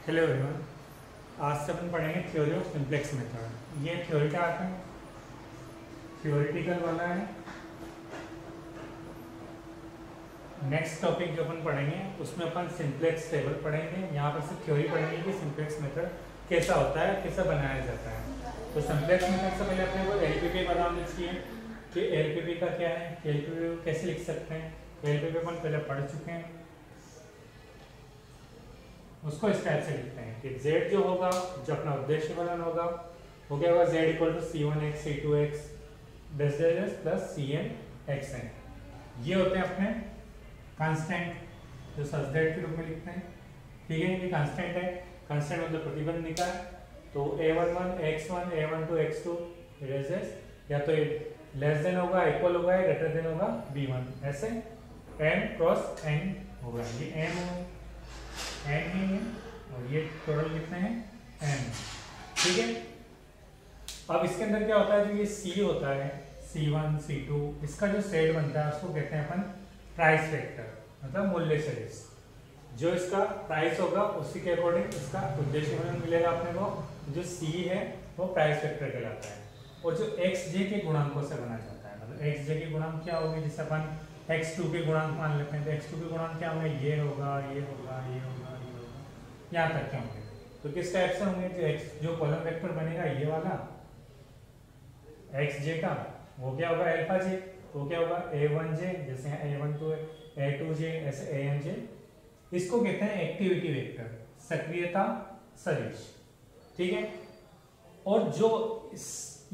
Hello everyone. आज से अपन पढ़ेंगे थ्योरी ऑफ सिंप्लेक्स मेथड। ये थ्योरी का आता है, थ्योरेटिकल वाला है। नेक्स्ट टॉपिक जो अपन पढ़ेंगे उसमें अपन सिंप्लेक्स टेबल पढ़ेंगे। यहाँ पर से थ्योरी पढ़ेंगे कि सिंप्लेक्स मेथड कैसा होता है, कैसा बनाया जाता है। तो सिंप्लेक्स मेथड से पहले अपने को एलपीपी पता होना चाहिए कि एलपीपी का क्या है, एलपीपी को कैसे लिख सकते हैं। एलपीपी अपन पहले पढ़ चुके हैं। उसको इस टाइप से लिखते हैं कि z जो होगा, जो अपना उद्देश्य फलन होगा, वो क्या होगा, z equal to c1x c2x plus cnxn। ये होते हैं अपने कांस्टेंट जो सब्जेक्ट के रूप में लिखते हैं। ठीक है, ये कांस्टेंट है। कांस्टेंट मतलब प्रतिबंधिका है। तो a11 x1 a12 x2 या तो लेस देन होगा, इक्वल होगा, ग्रेटर देन होगा b1, ऐसे m क्रॉस n होगा। ये m एन ही है और ये टोटल कितने हैं एन। ठीक है, अब इसके अंदर क्या होता है, जो ये सी होता है C1 C2, इसका जो सेट बनता है उसको कहते हैं अपन प्राइस वेक्टर, मतलब मूल्य सदिश। जो इसका प्राइस होगा उसी के अकॉर्डिंग इसका उद्देश्य फलन मिलेगा अपने को। जो सी है वो प्राइस वेक्टर कहलाता है। और जो एक्स जे के गुणांकों से बना जाता है, मतलब एक्स जे के गुणांक क्या होंगे, जैसे अपन x2 के गुणांक मान लेते हैं, तो x2 के गुणांक क्या होंगे, ये होगा, ये होगा, ये होगा, यहाँ तक क्या होंगे। तो किस टाइप से होंगे, जो x जो कॉलम वेक्टर बनेगा ये वाला एक्स जे का, वो क्या होगा अल्फा जे, वो क्या होगा a1j, जैसे यहाँ a12 है, a2j, ऐसे anj। इसको कहते हैं एक्टिविटी वेक्टर, सक्रियता सदिश। ठीक है, और जो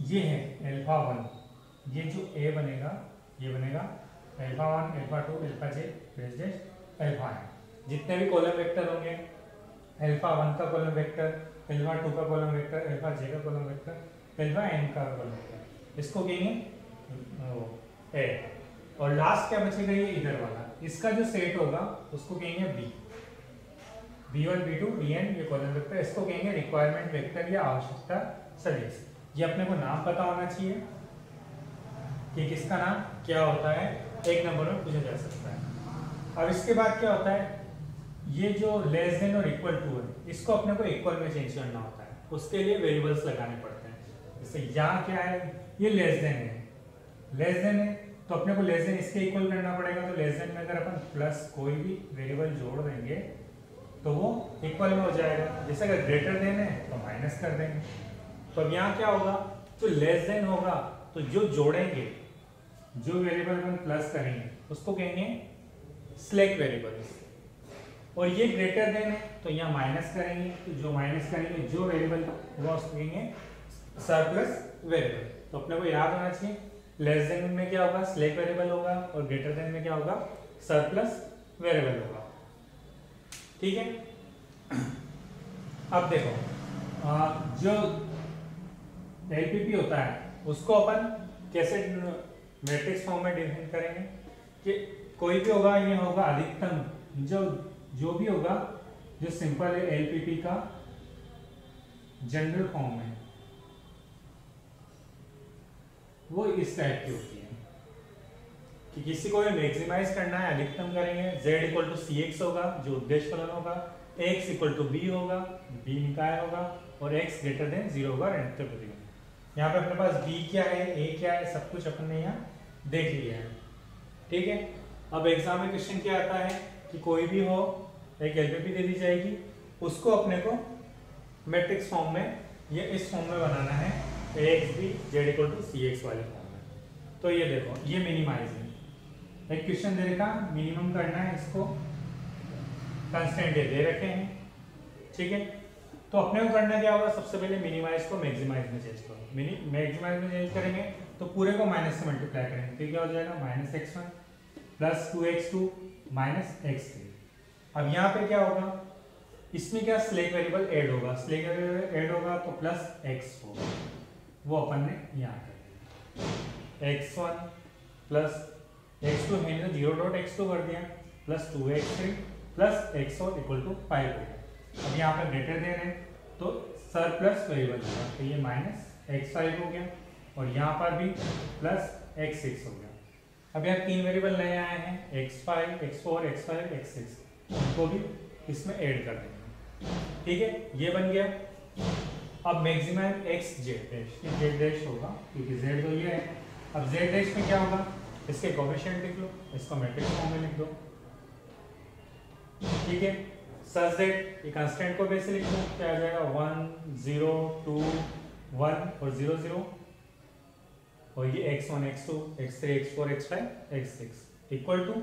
ये है अल्फा 1, ये जो a बनेगा, ये बनेगा alpha 1 alpha 2 alpha j alpha है। जितने भी कॉलम वेक्टर होंगे, अल्फा 1 का कॉलम वेक्टर, अल्फा 2 का कॉलम वेक्टर, अल्फा j का कॉलम वेक्टर, अल्फा n का कॉलम वेक्टर, इसको कहेंगे ए। और लास्ट क्या बचेगा, ये इधर वाला, इसका जो सेट होगा उसको कहेंगे b। b1 b2 bn ये कॉलम वेक्टर, इसको कहेंगे रिक्वायरमेंट वेक्टर या आवश्यकता सदिश। ये अपने को नाम पता होना चाहिए कि किसका नाम क्या होता है, एक नंबर में पूछा जा सकता है। अब इसके बाद क्या होता है, ये जो लेस देन और इक्वल टू है, इसको अपने को इक्वल में चेंज करना होता है। उसके लिए वेरिएबल्स लगाने पड़ते हैं। जैसे यहाँ क्या है, ये लेस देन है, लेस देन है तो अपने को लेस देन इसके इक्वल करना पड़ेगा। तो लेस देन में अगर अपन प्लस कोई भी वेरिएबल जोड़ देंगे तो वो इक्वल में हो जाएगा। जैसे अगर ग्रेटर देन है तो माइनस कर देंगे। तो अब यहाँ क्या होगा, तो लेस देन होगा तो जो जोड़ेंगे, जो वेरिएबल हम प्लस करेंगे उसको कहेंगे स्लैक वेरिएबल। और ये ग्रेटर देन है तो यहाँ माइनस करेंगे, तो जो माइनस करेंगे जो वेरिएबल होगा उसको कहेंगे सरप्लस वेरिएबल। तो अपने को याद होना चाहिए, लेस देन में क्या होगा, स्लैक वेरिएबल होगा, और ग्रेटर देन में क्या होगा, सरप्लस वेरिएबल होगा। ठीक है, अब देखो जो एलपीपी होता है उसको अपन कैसे मैट्रिक्स फॉर्म में डिफाइन करेंगे कि कोई भी होगा, ये होगा अधिकतम, जो भी होगा, जो सिंपल है एलपीपी का जनरल फॉर्म है वो इस टाइप की होती है कि किसी को मैक्सिमाइज करना है, अधिकतम करेंगे, z equal to C X होगा जो उद्देश्य फलन होगा, x इक्वल टू बी होगा, b निकाय होगा, और x ग्रेटर देन 0 होगा ऋणात्मक प्रतिबंध। यहाँ पे अपने पास b क्या है, a क्या है, सब कुछ अपन ने यहाँ देख लिया है। ठीक है, अब एग्जाम में क्वेश्चन क्या आता है कि कोई भी हो, एक एलपीपी दे दी जाएगी, उसको अपने को मैट्रिक्स फॉर्म में या इस फॉर्म में बनाना है, ax b z equal to C X वाले फॉर्म में। तो ये देखो, ये मिनिमाइज है, एक क्वेश्चन दे रखा, मिनिमम करना है, इसको कंस्टेंट दे रखे हैं। ठीक है, तो अपने को करना क्या होगा, सबसे पहले मिनिमाइज को मैक्सिमाइज में चेंज करो। मैक्सिमाइज में चेंज करेंगे तो पूरे को माइनस से मल्टीप्लाई करेंगे, तो क्या हो जाएगा, minus x1 plus 2x2 minus x3। अब यहाँ पे क्या होगा, इसमें क्या स्लैक वेरिएबल ऐड होगा, स्लैक वेरिएबल ऐड होगा तो प्लस x होगा, वो अपन ने यहाँ कर x1 प्लस x2 है तो 0.x2 कर दिया, plus 2x3 plus x4 equal to 5 हो गया। अब यहाँ पर ग्रेटर देन है तो सरप्लस वेरिएबल होगा, तो ये माइनस x5 हो गया, और यहाँ पर भी प्लस x6 हो गया। अब यहाँ 3 वेरिएबल नए आए हैं, x5 x4 x5 x6, उनको भी इसमें ऐड कर देंगे। ठीक है, ये बन गया। अब मैक्सिमम एक्स जेड डैश, ये जेड डैश होगा क्योंकि जेड तो ये है। अब जेड डैश में क्या होगा, इसके कोएफिशिएंट लिख लो, इसको मैट्रिक्स फॉर्म में लिख दो। ठीक है, सच दैट ये कांस्टेंट को वैसे लिख दो, क्या आ जाएगा 1 0 2 1 और 0 0, और ये x1 x2 x3 x4 x5 x6 equal to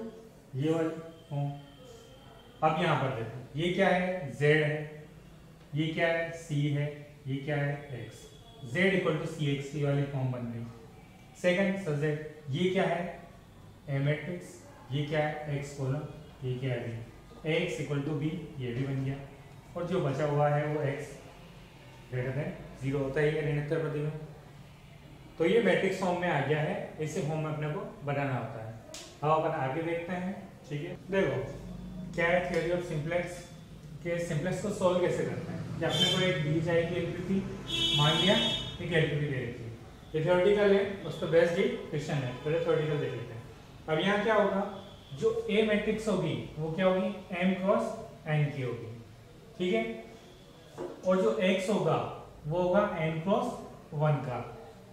ये वाली हो। अब यहाँ पर देखो ये क्या है, z है, ये क्या है, c है, ये क्या है, x, z equal to C X, वाली फॉर्म बन गई। सेकंड सच दैट ये क्या है, a मैट्रिक्स, ये क्या है, x कॉलम, ये क्या है, b, x equal to b, ये भी बन गया। और जो बचा हुआ है वो x ग्रेटर देन 0 होता है, ये ऋणात्मक प्रतिबिंब। तो ये मैट्रिक्स फॉर्म में आ गया है, इसी फॉर्म में अपने को बनाना होता है। अब अपन आगे देखते हैं। ठीक है, देखो क्या है थ्योरी ऑफ सिंप्लेक्स, के सिंप्लेक्स को सॉल्व कैसे करते हैं। कि अपने को एक दी जाएगी एलपीपी, मान लिया एक एलपीपी दे रखी है, ये थ्योरेटिकल है, उस पर बेस्ड ही क्वेश्चन है, पहले थ्योरेटिकल देख लेते हैं। अब यहाँ क्या होगा, जो ए मैट्रिक्स होगी वो क्या होगी, m क्रॉस n की होगी। ठीक है, और जो x होगा वो होगा n क्रॉस 1 का।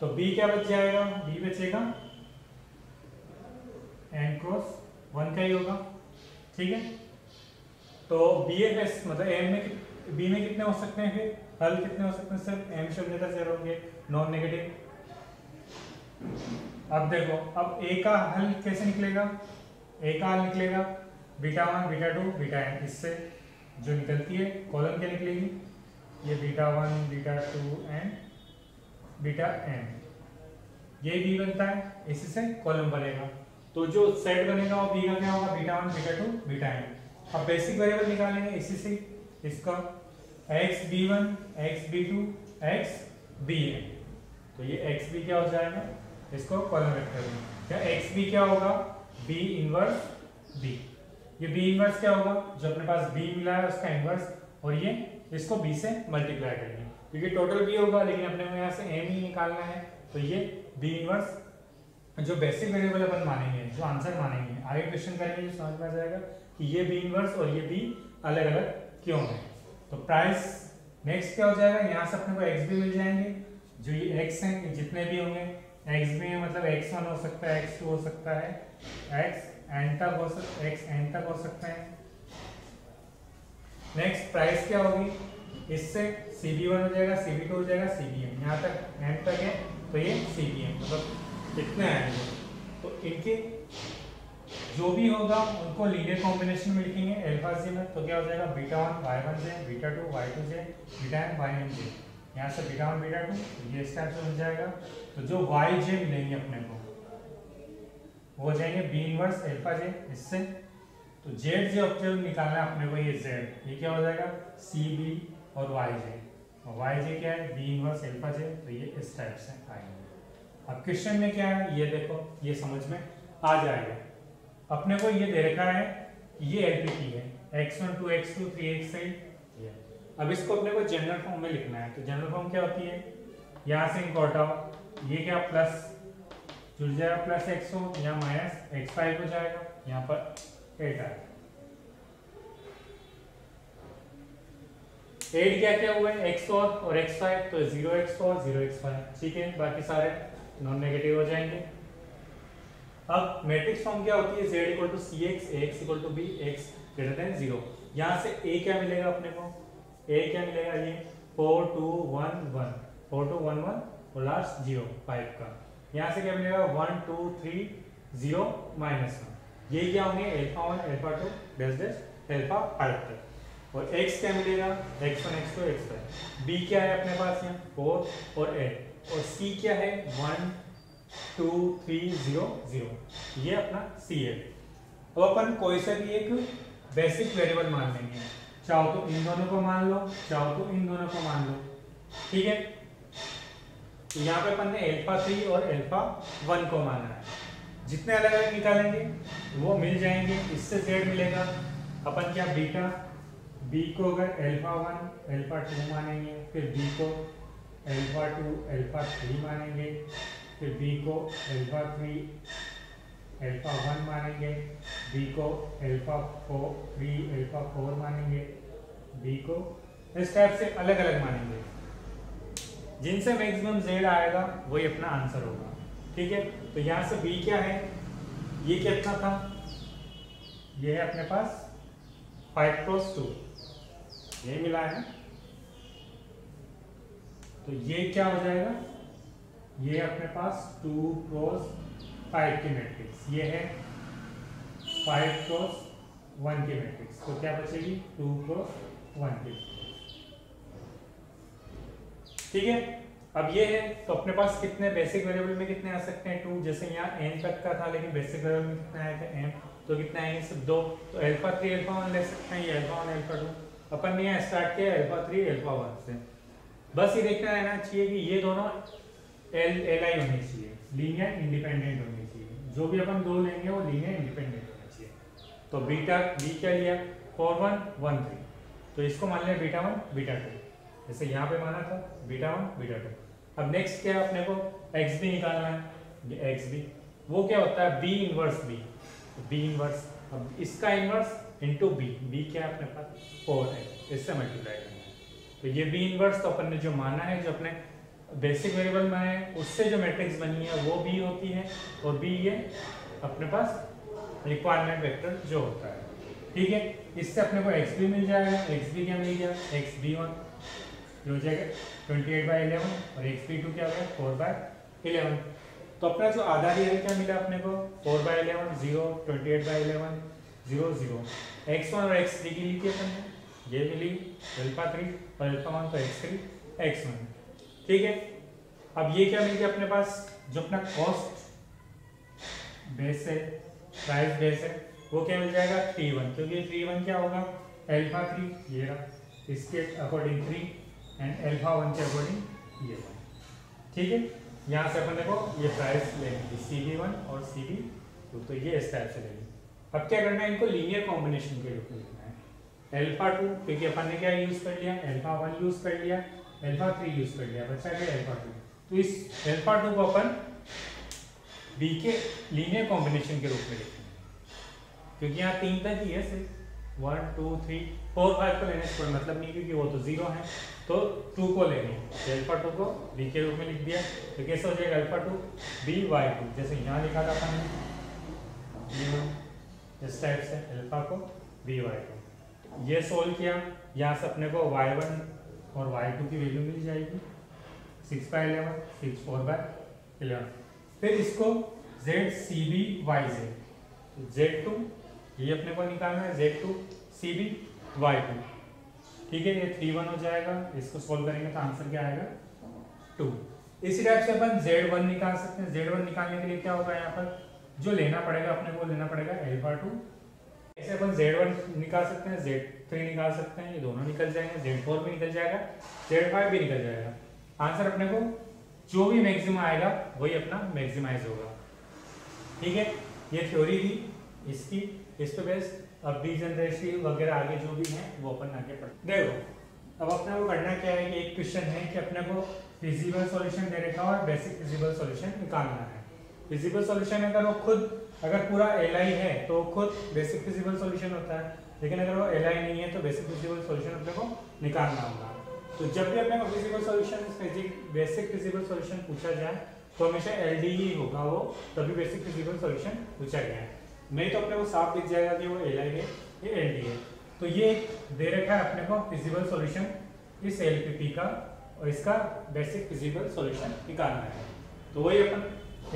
तो b क्या बच जाएगा, b बचेगा n क्रॉस 1 का ही होगा। ठीक है, तो BFS मतलब m में b में कितने हो सकते हैं, फिर हल कितने हो सकते हैं, सिर्फ m शून्यता से होंगे, नॉन नेगेटिव। अब देखो, अब a का हल कैसे निकलेगा, a का हल निकलेगा बीटा 1 बीटा 2 बीटा n, इससे जो निकलती है कॉलम क्या निकलेगी, ये beta 1 beta 2 and beta n, ये b बनता है, इसी से कॉलम बनेगा। तो जो सेट बनेगा वो b का क्या होगा, बीटा 1 बीटा 2 बीटा n। अब बेसिक वेरिएबल निकालेंगे इसी से, इसका xb1 xb2 xbn, तो ये xb क्या हो जाएगा, इसको कॉलम वेक्टर में, क्या xb क्या होगा, b इनवर्स b, ये b इनवर्स क्या होगा, जो अपने पास b मिला है उसका इनवर्स, और ये इसको b से मल्टीप्लाई करेंगे क्योंकि टोटल b होगा, लेकिन अपने को यहाँ से m ही निकालना है, तो ये b इनवर्स जो बेसिक वेरिएबल अपन मानेंगे, जो आंसर मानेंगे, आगे क्वेश्चन करेंगे जो समझ में आ जाएगा कि ये b इनवर्स और ये b अलग अलग क्यों है। तो प्राइस नेक्स्ट क्या हो जाएगा, यहाँ से अपने को x भी मिल जाएंगे, जो ये x हैं ये जितने भी होंगे, x भी है मतलब x1 हो सकता है, x2 हो सकता है, xn तक हो सकता है, xn तक हो सकता है। नेक्स्ट प्राइस क्या होगी, इससे cb1 हो जाएगा, cb2 हो जाएगा, cbn, यहाँ तक n तक है, तो ये cbn मतलब कितने आएंगे। तो इनके जो भी होगा उनको लीनियर कॉम्बिनेशन में लिखेंगे अल्फा जे में, तो क्या हो जाएगा बीटा 1 y1 जे, बीटा 2 y2 जे, बीटा n yn जे, यहाँ से बीटा 1 बीटा 2, ये इस टाइप से बन जाएगा। तो जो y जे मिलेंगे अपने को वो हो जाएंगे b इनवर्स अल्फा जे, इससे तो z जे ऑब्जेक्ट निकालना है अपने को, ये z, ये क्या हो जाएगा cb और y जे, और y जे क्या है b इनवर्स अल्फा जे, तो ये इस टाइप से आएंगे। अब क्वेश्चन में क्या है ये देखो, ये समझ में आ जाएगा। अपने को ये दे रखा है, ये एलपीपी है, x1 2 x2 3 x8। अब इसको अपने को जनरल फॉर्म में लिखना है, तो जनरल फॉर्म क्या होती है, यहाँ से इनको हटाओ, ये क्या प्लस जुड़ जाएगा प्लस x हो, यहाँ माइनस x5 हो जाएगा, यहाँ पर 8 आएगा। 8 क्या क्या हुआ है, x और x5, तो 0x4 0x5, ठीक है, बाकी सारे नॉन नेगेटिव हो जाएंगे। अब मैट्रिक्स फॉर्म क्या होती है, z equal to C X, A X equal to B, X greater than 0। यहाँ से a क्या मिलेगा अपने को, a क्या मिलेगा, ये 4 2 1 1, 4 2 1 1 और लास्ट 0 5 का। यहाँ से क्या मिलेगा 1 2 3 0 -1, ये क्या होंगे alpha 1 alpha 2 dash dash alpha 5 तक। और x क्या मिलेगा x1 x2 x5, b क्या है अपने पास यहाँ 4 और 8, और c क्या है 1 2 3 0 0, ये अपना c है। अब अपन कोई सा भी एक बेसिक वेरिएबल मान लेंगे, चाहो तो इन दोनों को मान लो, चाहो तो इन दोनों को मान लो, ठीक है। तो यहाँ पे अपन ने अल्फा 3 और अल्फा 1 को माना है, जितने अलग अलग निकालेंगे वो मिल जाएंगे, इससे z मिलेगा। अपन क्या बीटा b को अगर अल्फा 1 अल्फा 2 मानेंगे, फिर b को अल्फा 2 अल्फा 3 मानेंगे, फिर b को अल्फा 3 अल्फा 1 मानेंगे, b को अल्फा 3 अल्फा 4 मानेंगे, बी को इस टाइप से अलग अलग मानेंगे, जिनसे मैक्सिमम जेड आएगा वही अपना आंसर होगा। ठीक है, तो यहां से बी क्या है, ये कितना था, ये है अपने पास 5 क्रॉस 2, ये मिला है। तो ये क्या हो जाएगा, ये अपने पास 2 क्रॉस 5 की मैट्रिक्स, ये है 5 क्रॉस 1 की मैट्रिक्स। तो क्या बचेगी 2 क्रॉस 1 की। ठीक है, अब ये है, तो अपने पास कितने बेसिक वेरिएबल में कितने आ सकते हैं 2, जैसे यहाँ n तक का था लेकिन बेसिक वेरिएबल में कितना आया था m, तो कितना आएंगे सिर्फ 2, तो अल्फा 3 अल्फा 1 ले सकते हैं, ये अल्फा 1 अल्फा 2। अपन ने यहाँ स्टार्ट किया अल्फा 3 अल्फा 1 से, बस ये देखना रहना चाहिए कि ये दोनों LI होने चाहिए, लीनियर इंडिपेंडेंट होने चाहिए, जो भी अपन दो लेंगे वो लीनियर इंडिपेंडेंट होना चाहिए। तो बीटा बी क्या लिया 4 1 1 3, तो इसको मान लिया बीटा 1 बीटा 2, जैसे यहाँ पे माना था बीटा 1 बीटा 2। अब नेक्स्ट क्या है, अपने को एक्स बी निकालना है, ये एक्स बी वो क्या होता है B inverse B, B inverse, अब इसका इनवर्स इनटू बी, बी क्या है अपने पास 4 है, इससे मल्टीप्लाई करना है। तो ये बी इनवर्स, तो अपन ने जो माना है, जो अपने बेसिक वेरिएबल में है उससे जो मैट्रिक्स बनी है वो बी होती है, और बी ये अपने पास रिक्वायरमेंट वेक्टर जो होता है। ठीक है, इससे अपने को एक्स बी मिल जाएगा, एक्स बी क्या मिल गया एक्स बी 1 हो जाएगा 28/11, और एक्स बी 2 क्या हो गया 4/11। तो अपना जो आधा दिया है क्या मिला अपने को 4/11 0, 28/11 0 0, x1 और x3 की ली थी अपन ने, ये मिली अल्फा 3 और अल्फा 1, तो x3 x1। ठीक है, अब ये क्या मिल गया अपने पास, जो अपना कॉस्ट बेस है, प्राइस बेस है, वो क्या मिल जाएगा 3 1, क्योंकि 3 1 क्या होगा अल्फा 3 ये रहा, इसके अकॉर्डिंग 3 एंड अल्फा 1 के अकॉर्डिंग ये 1। ठीक है, यहाँ से अपन देखो ये प्राइस लेंगे CB1 और CB2, तो ये इस टाइप से लेंगे। अब क्या करना है, इनको लीनियर कॉम्बिनेशन के रूप में लिखना है। अल्फा 2 क्योंकि अपन ने क्या यूज कर लिया अल्फा 1 यूज कर लिया, अल्फा 3 यूज कर लिया, बचा गया अल्फा 2। तो इस अल्फा 2 को अपन बी के लीनियर कॉम्बिनेशन के रूप में लिखेंगे, क्योंकि यहाँ 3 तक ही है, सिर्फ 1 2 3 4 5 को लेने से कोई मतलब नहीं, क्योंकि वो तो 0 है, तो 2 को लेंगे, अल्फा 2 को बी के रूप में लिख दिया। तो कैसे हो जाएगा अल्फा 2 BY2, जैसे यहाँ लिखा था अपन ने इस टाइप से अल्फा को BY2। ये सोल्व किया, यहाँ से अपने को y1 और y2 की वैल्यू मिल जाएगी 6/11 6 4/11। फिर इसको ZCBYZ, Z2 ये अपने को निकालना है, Z2 CBY2। ठीक है, ये 3 1 हो जाएगा, इसको सोल्व करेंगे तो आंसर क्या आएगा 2। इसी टाइप से अपन Z1 निकाल सकते हैं। Z1 निकालने के लिए क्या होगा, यहाँ पर जो लेना पड़ेगा अपने को लेना पड़ेगा अल्फा 2, ऐसे अपन Z1 निकाल सकते हैं, Z3 निकाल सकते हैं, ये दोनों निकल जाएंगे, Z4 भी निकल जाएगा, Z5 भी निकल जाएगा। आंसर अपने को जो भी मैक्सिमम आएगा वही अपना मैक्सिमाइज होगा। ठीक है, ये थ्योरी थी इसकी, इस पे बेस्ड अब डीजनरेसी वगैरह आगे जो भी है वो अपन आगे पढ़। देखो अब अपने को करना क्या है कि एक क्वेश्चन है कि अपने को फिजिबल सॉल्यूशन दे रखा और बेसिक फिजिबल सॉल्यूशन निकालना है। फिजिबल सॉल्यूशन अगर वो खुद अगर पूरा LI है तो खुद बेसिक फिजिबल सॉल्यूशन होता है, लेकिन अगर वो LI नहीं है तो बेसिक फिजिबल सॉल्यूशन अपने को निकालना होगा। तो जब भी अपने को feasible solution basic feasible solution पूछा जाए तो हमेशा LD ही होगा, वो तभी बेसिक फिजिबल सॉल्यूशन पूछा गया है, नहीं तो अपने को साफ दिख जाएगा कि वो LI है ये LD है। तो ये दे रखा है अपने को फिजिबल सॉल्यूशन इस LPP का, और इसका बेसिक फिजिबल सॉल्यूशन निकालना है। तो वही अपन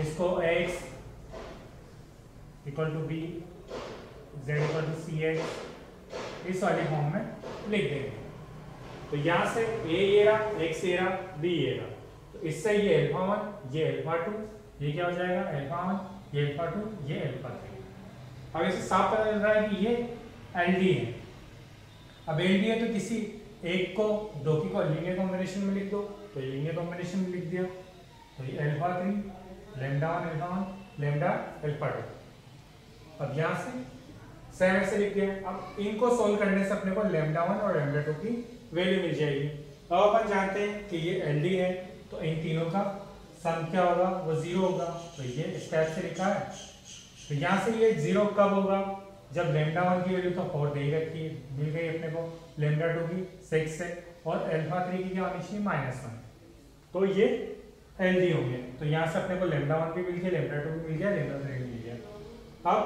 इसको X equal to B Z equal to CX इस वाले फॉर्म में लिख देंगे। तो यहाँ से A ये रहा, X ये रहा, B ये रहा, तो इससे ये अल्फा 1 ये अल्फा 2, ये क्या हो जाएगा अल्फा 1 ये अल्फा 2 ये अल्फा 3। अब इसे साफ पता चल रहा है कि ये LD है। अब LD है तो किसी एक को दो की को लीनियर कॉम्बिनेशन में लिख दो, तो लीनियर कॉम्बिनेशन में लिख दिया, तो ये alpha 3 lambda 1 alpha 1 lambda alpha 2। अब यहाँ से सेम ऐसे लिख दिया। अब इनको सोल्व करने से अपने को लैम्डा 1 और लैम्डा 2 की वैल्यू मिल जाएगी। अब अपन जानते हैं कि ये LD है तो इन तीनों का सम क्या होगा वो 0 होगा, तो ये इस टाइप से लिखा है। तो यहाँ से ये 0 कब होगा, जब लैम्डा 1 की वैल्यू तो 4 दे ही रखी है, मिल गई अपने को, लेमडा 2 की 6 है और अल्फा 3 की क्या होनी चाहिए -1, तो ये हेल्दी हो गया। तो यहाँ से अपने को लेमडा 1 भी मिल गया, लेमडा 2 भी मिल गया, लेमडा 3 भी मिल गया। अब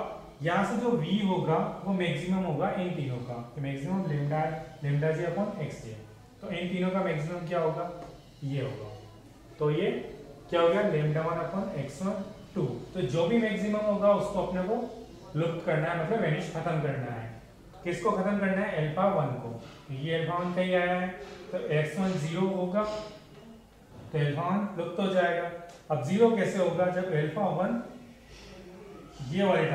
यहाँ से जो v होगा वो मैक्सिमम होगा इन तीनों का, तो मैक्सिमम लेमडा जी अपॉन एक्स जी, तो इन तीनों का मैक्सिमम क्या होगा, ये होगा। तो ये क्या हो गया, लेमडा 1 अपॉन x1 2। तो जो भी मैक्सिमम होगा उसको अपने को लुप्त करना है, मतलब वेनिश खत्म करना है। किसको खत्म करना है, अल्फा 1 को। तो ये अल्फा 1 कहीं आया है, तो x1 0 होगा, तो अल्फा 1 लुप्त हो जाएगा। अब 0 कैसे होगा, जब अल्फा 1 ये वाली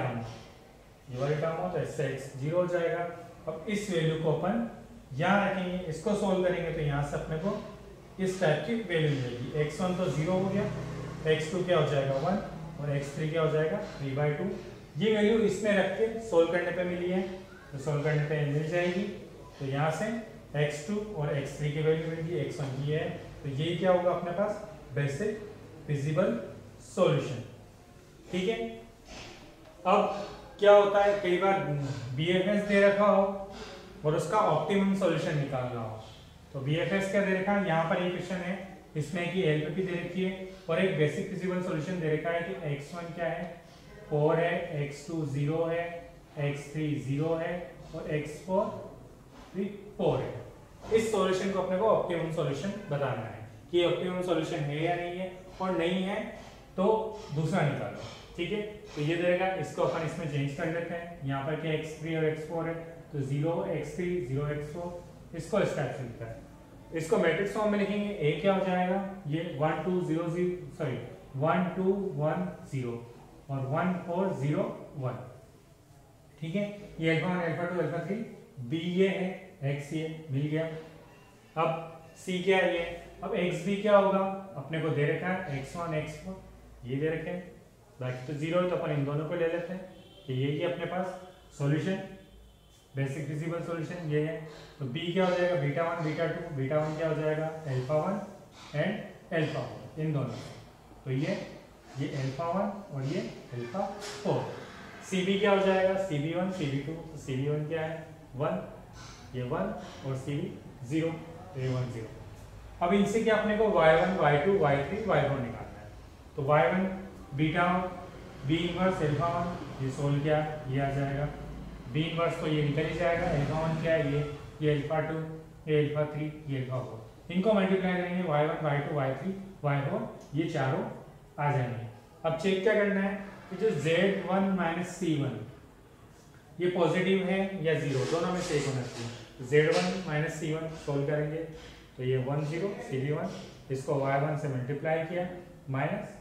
टर्म हो तो इससे x 0 हो जाएगा। अब इस वैल्यू को अपन यहाँ रखेंगे, इसको सोल्व करेंगे तो यहाँ से अपने को इस टाइप की वैल्यू मिलेगी। x1 तो 0 हो गया, x2 क्या हो जाएगा 1 और x3 क्या हो जाएगा 3/2। ये वैल्यू इसमें रख के सोल्व करने पे मिली है, तो सोल्व करने पे मिल जाएगी। तो यहाँ से x2 और x3 की वैल्यू मिलेगी, x1 ये है, तो यही क्या होगा अपने पास बेसिक फिजिबल सॉल्यूशन। ठीक है। अब क्या होता है, कई बार BFS दे रखा हो और उसका ऑप्टिमम सॉल्यूशन निकालना हो, तो BFS क्या दे रखा है, यहाँ पर ये क्वेश्चन है, इसमें कि LPP दे रखी है और एक बेसिक फिजिबल सॉल्यूशन दे रखा है कि x1 क्या है 4 है, x2 0 है, x3 0 है और x4 4 है। इस सॉल्यूशन को अपने को ऑप्टिमम सॉल्यूशन बताना है कि ऑप्टिमम सॉल्यूशन है या नहीं है, और नहीं है तो दूसरा निकालो। ठीक है, तो ये देगा, इसको अपन इसमें चेंज कर लेते हैं। यहाँ पर क्या x3 और x4 है, तो 0 x3 0 x4, इसको इस टाइप से लिखा है। इसको मैट्रिक्स फॉर्म में लिखेंगे, a क्या हो जाएगा, ये 1 2 0 0 सॉरी 1 2 1 0 और 1 4 0 1। ठीक है, ये अल्फा 1 अल्फा 2 अल्फा 3, b ये है, x ये मिल गया। अब c क्या है ये, अब x b क्या होगा, अपने को दे रखा है x1 x4 ये दे रखे हैं, बाकी तो 0 है तो अपन इन दोनों को ले लेते हैं कि यही है अपने पास सॉल्यूशन, बेसिक फिजिबल सॉल्यूशन ये है। तो b क्या हो जाएगा, बीटा 1 बीटा 2, बीटा 1 क्या हो जाएगा अल्फा 1 एंड अल्फा 4 इन दोनों, तो ये अल्फा 1 और ये अल्फा 4। cb क्या हो जाएगा, cb1 cb2, तो cb1 क्या है 1, ये 1 और cb 0, ये 1 0। अब इनसे क्या अपने को y1 y2 y3 y4 निकालना है, तो y1 beta b inverse alpha 1 ये सोल्व किया, ये आ जाएगा, b इनवर्स तो ये निकल ही जाएगा, अल्फा 1 क्या है ये अल्फा 2, ये अल्फा 3, ये अल्फा 4, इनको मल्टीप्लाई करेंगे y1 y2 y3 y4, ये चारों आ जाएंगे। अब चेक क्या करना है कि जो z1 माइनस c1 ये पॉजिटिव है या 0, दोनों में से एक होना चाहिए। z1 माइनस c1 सोल्व करेंगे तो ये 1 0 cb1, इसको y1 से मल्टीप्लाई किया माइनस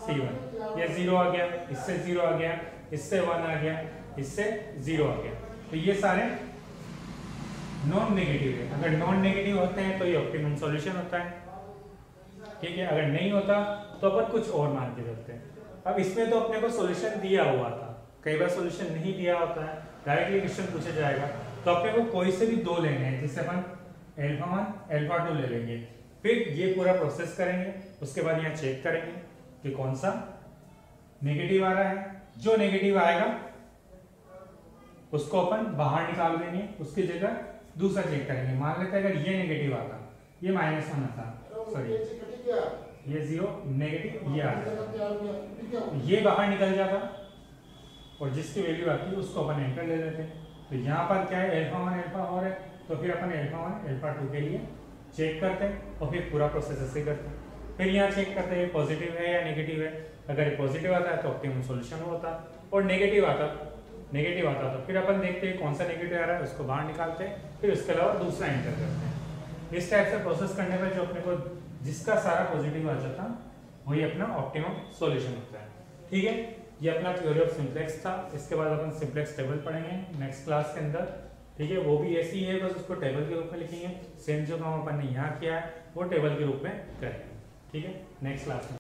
c1, ये 0 आ गया, इससे 0 आ गया, इससे 1 आ गया, इससे 0 आ गया, तो ये सारे नॉन नेगेटिव है। अगर नॉन नेगेटिव होते हैं तो ये ऑप्टिमम सॉल्यूशन होता है। ठीक है, अगर नहीं होता तो अपन कुछ और मान के चलते हैं। अब इसमें तो अपने को सॉल्यूशन दिया हुआ था, कई बार सॉल्यूशन नहीं दिया होता है, डायरेक्टली क्वेश्चन पूछा जाएगा, तो अपने को कोई से भी दो लेने हैं, जिससे अपन अल्फा 1 अल्फा 2 ले लेंगे, फिर ये पूरा प्रोसेस करेंगे, उसके बाद यहाँ चेक करेंगे कि कौन सा नेगेटिव आ रहा है। जो नेगेटिव आएगा उसको अपन बाहर निकाल देंगे, उसकी जगह दूसरा चेक करेंगे। मान लेते हैं अगर ये नेगेटिव आता, ये -1 आता, सॉरी ये 0 नेगेटिव ये आ जाता, ये बाहर निकल जाता और जिसकी वैल्यू आती है उसको अपन एंटर ले लेते हैं। तो यहाँ पर क्या है अल्फा 1 अल्फा और है, तो फिर अपन अल्फा 1 अल्फा 2 के लिए चेक करते हैं और फिर पूरा प्रोसेस ऐसे करते हैं। फिर यहाँ चेक करते हैं पॉजिटिव है या नेगेटिव है, अगर पॉजिटिव आता है तो ऑप्टिमम सॉल्यूशन होता, और नेगेटिव आता तो फिर अपन देखते हैं कौन सा नेगेटिव आ रहा है, उसको बाहर निकालते हैं, फिर उसके अलावा दूसरा एंटर करते हैं। इस टाइप से प्रोसेस करने पर जो अपने को जिसका सारा पॉजिटिव आ जाता वही अपना ऑप्टिमम सॉल्यूशन होता है। ठीक है, ये अपना थ्योरी ऑफ सिंप्लेक्स था। इसके बाद अपन सिंप्लेक्स टेबल पढ़ेंगे नेक्स्ट क्लास के अंदर। ठीक है, वो भी ऐसी ही है, बस उसको टेबल के रूप में लिखेंगे, सेम जो काम अपन ने यहाँ किया है वो टेबल के रूप में करेंगे। ठीक है, नेक्स्ट क्लास में।